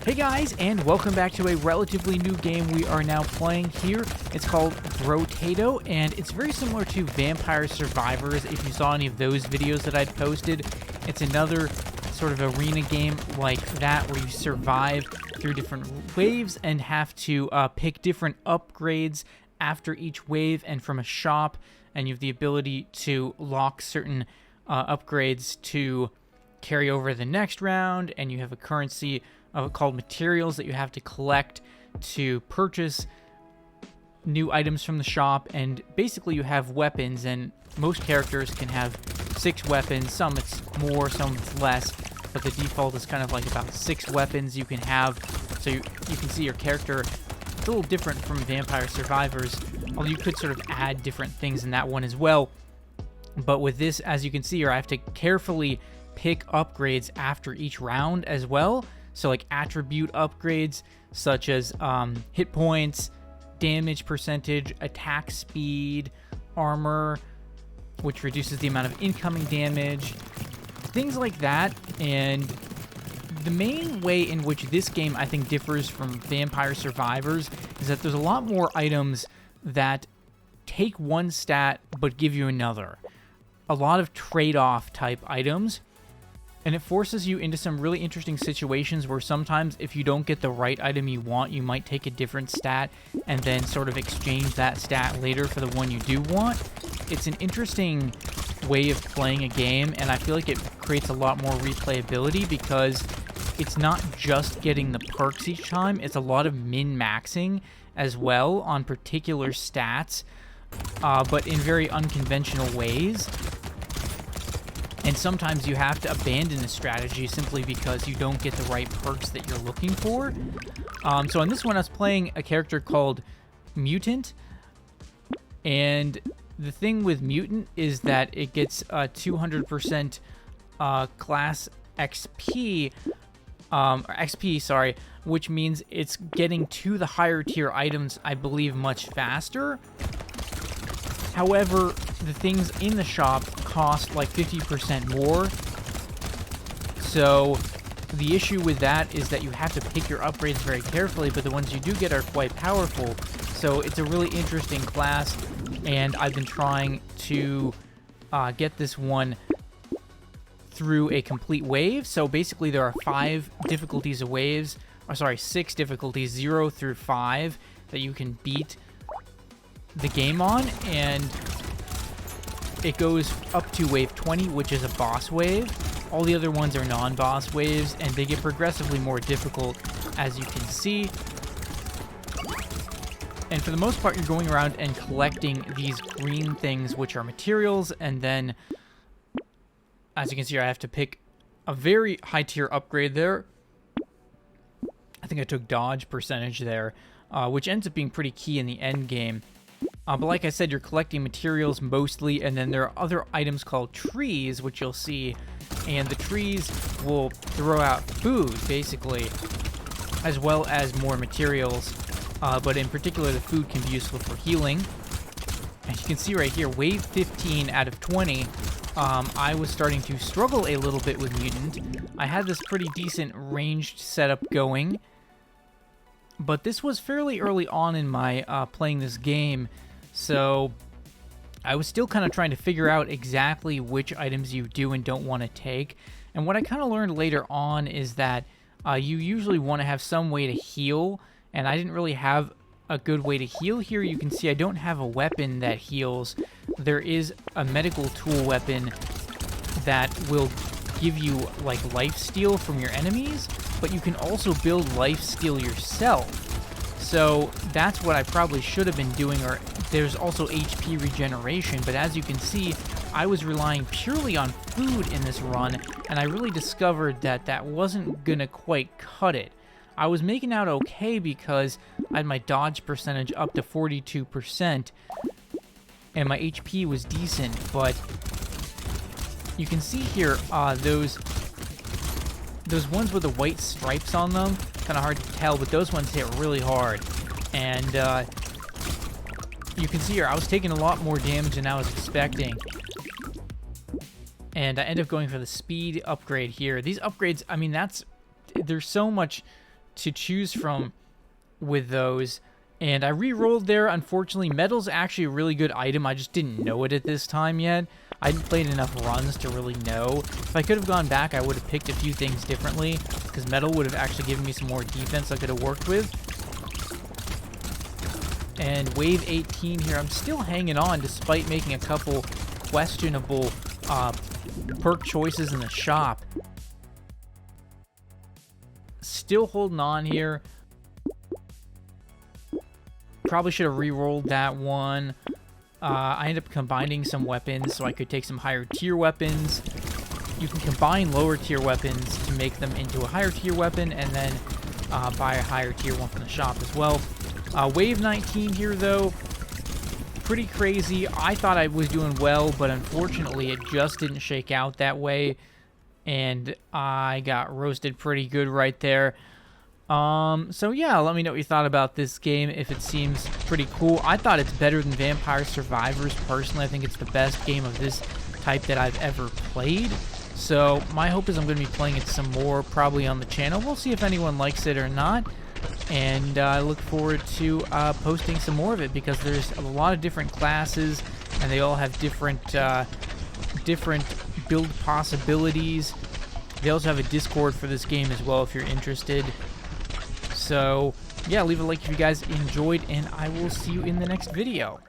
Hey guys, and welcome back to a relatively new game we are now playing here. It's called Brotato, and it's very similar to Vampire Survivors. If you saw any of those videos that I'd posted, it's another sort of arena game like that where you survive through different waves and have to pick different upgrades after each wave and from a shop, and you have the ability to lock certain upgrades to carry over the next round, and you have a currency called materials that you have to collect to purchase new items from the shop. And basically you have weapons, and most characters can have 6 weapons. Some it's more, some it's less, but the default is kind of like about 6 weapons you can have. So you can see your character, it's a little different from Vampire Survivors, although you could sort of add different things in that one as well. But with this, as you can see here, I have to carefully pick upgrades after each round as well. So like attribute upgrades such as hit points, damage percentage, attack speed, armor, which reduces the amount of incoming damage, things like that. And the main way in which this game I think differs from Vampire Survivors is that there's a lot more items that take one stat but give you another. A lot of trade-off type items. And it forces you into some really interesting situations where sometimes if you don't get the right item you want, you might take a different stat and then sort of exchange that stat later for the one you do want. It's an interesting way of playing a game, and I feel like it creates a lot more replayability because it's not just getting the perks each time, it's a lot of min-maxing as well on particular stats, but in very unconventional ways. And sometimes you have to abandon a strategy simply because you don't get the right perks that you're looking for. So on this one, I was playing a character called Mutant. And the thing with Mutant is that it gets 200% class XP, which means it's getting to the higher tier items, I believe, much faster. However, the things in the shop cost like 50% more. So the issue with that is that you have to pick your upgrades very carefully, but the ones you do get are quite powerful. So it's a really interesting class, and I've been trying to get this one through a complete wave. So basically there are 5 difficulties of waves, 6 difficulties, 0 through 5, that you can beat the game on, and it goes up to wave 20, which is a boss wave. All the other ones are non-boss waves, and they get progressively more difficult, as you can see. And for the most part, you're going around and collecting these green things, which are materials, and then, as you can see, I have to pick a very high tier upgrade there. I think I took dodge percentage there, which ends up being pretty key in the end game. But like I said, you're collecting materials mostly, and then there are other items called trees, which you'll see, and the trees will throw out food, basically, as well as more materials, but in particular, the food can be useful for healing. As you can see right here, wave 15 out of 20, I was starting to struggle a little bit with Mutant. I had this pretty decent ranged setup going, but this was fairly early on in my playing this game, so I was still kind of trying to figure out exactly which items you do and don't want to take. And what I kind of learned later on is that you usually want to have some way to heal, and I didn't really have a good way to heal here. You can see I don't have a weapon that heals. There is a medical tool weapon that will give you like lifesteal from your enemies, but you can also build lifesteal yourself. So that's what I probably should have been doing, or there's also HP regeneration, but as you can see, I was relying purely on food in this run, and I really discovered that that wasn't gonna quite cut it. I was making out okay because I had my dodge percentage up to 42%, and my HP was decent, but you can see here, those ones with the white stripes on them, kind of hard to tell, but those ones hit really hard. And you can see here, I was taking a lot more damage than I was expecting. And I end up going for the speed upgrade here. These upgrades, I mean, there's so much to choose from with those. And I re-rolled there. Unfortunately, metal's actually a really good item. I just didn't know it at this time yet. I hadn't played enough runs to really know. If I could have gone back, I would have picked a few things differently, because metal would have actually given me some more defense I could have worked with. And wave 18 here, I'm still hanging on despite making a couple questionable perk choices in the shop. Still holding on here. Probably should have re-rolled that one. I ended up combining some weapons so I could take some higher tier weapons. You can combine lower tier weapons to make them into a higher tier weapon, and then buy a higher tier one from the shop as well. Wave 19 here though, pretty crazy. I thought I was doing well, but unfortunately it just didn't shake out that way, and I got roasted pretty good right there. So yeah, let me know what you thought about this game, if it seems pretty cool. I thought it's better than Vampire Survivors, personally. I think it's the best game of this type that I've ever played. So my hope is I'm going to be playing it some more, probably on the channel. We'll see if anyone likes it or not. And I look forward to posting some more of it, because there's a lot of different classes, and they all have different build possibilities. They also have a Discord for this game as well if you're interested. So, yeah, leave a like if you guys enjoyed, and I will see you in the next video.